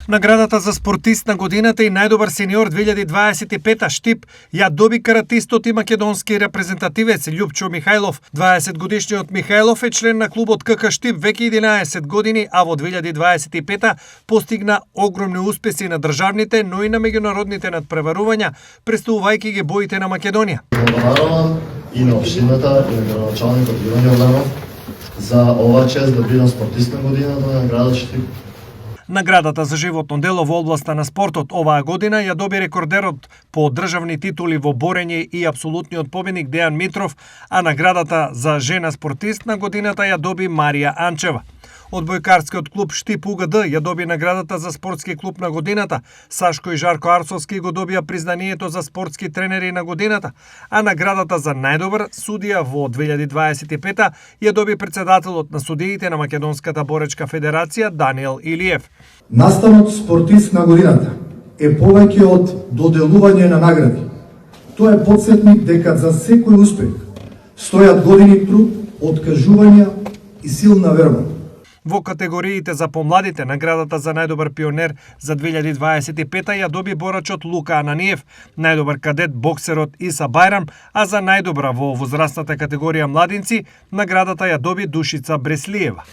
Наградата за спортист на годината и најдобар сениор 2025 Штип ја доби каратистот и македонски репрезентативец Љупчо Михајлов. 20-годишниот Михајлов е член на клубот КК Штип веќе 11 години, а во 2025 постигна огромни успеси на државните, но и на меѓународните надпреварувања, представувајќи ги боите на Македонија. Благодарам и на општината и на градоначалникот Иван Јорданов за оваа чест да бидам спортист на годината на градот Штип. Наградата за животно дело во областа на спортот оваа година ја доби рекордерот по државни титули во борење и апсолутниот победник Дејан Митров, а наградата за жена спортист на годината ја доби Марија Анчева. Одбојкарскиот клуб Штип УГД ја доби наградата за спортски клуб на годината. Сашко и Жарко Арсовски го добија признанието за спортски тренери на годината, а наградата за најдобар судија во 2025 ја доби претседателот на судиите на Македонската боречка федерација Даниел Илиев. Настанот спортист на годината е повеќе од доделување на награди. Тоа е потсетник дека за секој успех стојат години труд, откажувања и силна верба. Во категориите за помладите, наградата за најдобар пионер за 2025 ја доби борачот Лука Ананиев, најдобар кадет боксерот Иса Бајрам, а за најдобра во возрастната категорија младинци, наградата ја доби Душица Бреслиева.